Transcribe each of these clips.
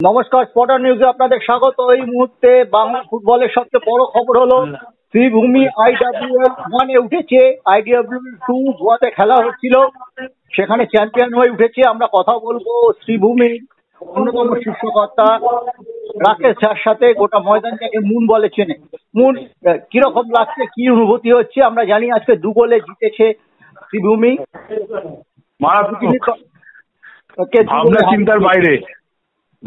নমস্কার, স্পটার নিউজে আপনাদের স্বাগত। এই মুহূর্তে বাংলা ফুটবলের সবচেয়ে বড় খবর হলো শ্রীভূমি IWL 1-এ উঠেছে। IWL 2 গোয়াতে খেলা হচ্ছিল, সেখানে চ্যাম্পিয়ন হয়ে উঠেছে। আমরা কথা বলবো শ্রীভূমির অন্যতম শীর্ষকর্তা রাকেশ ঝার সাথে। গোটা ময়দানটাকে মুন বলে চেনে। মুন, কিরকম লাগছে, কি অনুভূতি হচ্ছে? আমরা জানি আজকে 2 গোলে জিতেছে শ্রীভূমি। মারাত্মক,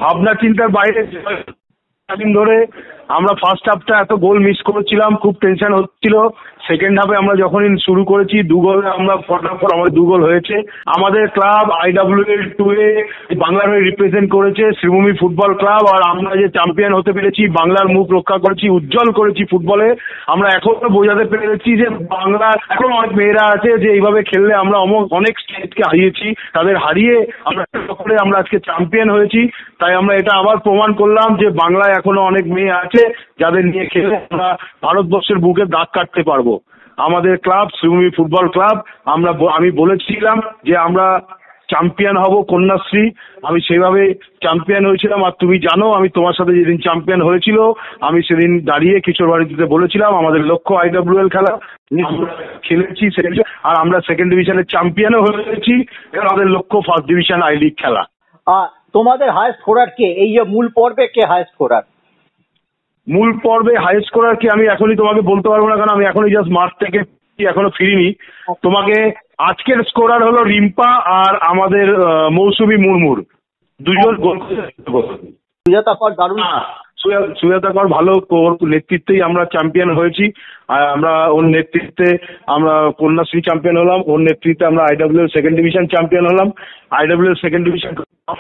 ভাবনা চিন্তার বাইরে দিন ধরে আমরা ফার্স্ট হাফটা এত গোল মিস করেছিলাম, খুব টেনশন হচ্ছিল। সেকেন্ড হাফে আমরা যখনই শুরু করেছি 2 গোল আমরা ফটাফট আমাদের 2 গোল হয়েছে। আমাদের ক্লাব IWL 2-এ বাংলার হয়ে রিপ্রেজেন্ট করেছে শ্রীভূমি ফুটবল ক্লাব, আর আমরা যে চ্যাম্পিয়ন হতে পেরেছি, বাংলার মুখ রক্ষা করেছি, উজ্জ্বল করেছি ফুটবলে। আমরা এখনো বোঝাতে পেরেছি যে বাংলা এখন অনেক মেয়েরা আছে যে এইভাবে খেললে আমরা অনেক স্টেটকে হারিয়েছি, তাদের হারিয়ে আমরা আজকে চ্যাম্পিয়ন হয়েছি। তাই আমরা এটা আবার প্রমাণ করলাম যে বাংলায় এখনো অনেক মেয়ে আছে যাদের নিয়ে খেলে আমরা ভারতবর্ষের বুকে দাগ কাটতে পারবো। আমাদের ক্লাব শ্রীভূমি ফুটবল ক্লাব, আমি বলেছিলাম যে আমরা চ্যাম্পিয়ন হব কন্যাশ্রী, আমি সেইভাবে চ্যাম্পিয়ন হয়েছিলাম। আর তুমি জানো আমি তোমার সাথে যেদিন চ্যাম্পিয়ন হয়েছিল আমি সেদিন দাঁড়িয়ে কিশোর বাড়িতে বলেছিলাম আমাদের লক্ষ্য IWL খেলা, আমরা খেলেছি আর আমরা সেকেন্ড ডিভিশনের চ্যাম্পিয়নও হয়েছি। এবার আমাদের লক্ষ্য ফার্স্ট ডিভিশন আই লিগ খেলা। তোমাদের হাইয়েস্ট স্কোরার কে? এই যে মূল পর্বে কে হাইয়েস্ট স্কোরার? মূল পর্বে হাইয়েস্ট স্কোরার কি আমি এখনই তোমাকে বলতে পারবো না, কারণ আমি এখনই জাস্ট মাঠ থেকে এখনো ফিরিনি। তোমাকে আজকের স্কোরার হলো রিম্পা আর আমাদের মৌসুমী মুর্মুর, দুজন গোল। সুজাতা কর দারুণ, সুজাতা কর ভালো, ওর নেতৃত্বেই আমরা চ্যাম্পিয়ন হয়েছি। আর আমরা ওর নেতৃত্বে আমরা কন্যাশ্রী চ্যাম্পিয়ন হলাম, ওর নেতৃত্বে আমরা IWL সেকেন্ড ডিভিশন চ্যাম্পিয়ন হলাম। IWL সেকেন্ড ডিভিশন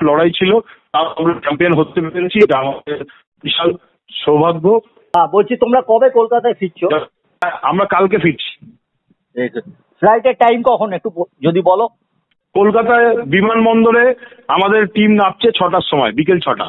লড়াই ছিল, তাও আমরা চ্যাম্পিয়ন হতে পেরেছি, এটা আমাদের বিশাল সৌভাগ্য। বলছি তোমরা কবে কলকাতায় ফিরছো? আমরা কালকে ফিরছি। ফ্লাইটের টাইম কখন একটু যদি বলো? কলকাতায় বিমানবন্দরে আমাদের টিম নামছে 6টার সময়, বিকেল 6টা।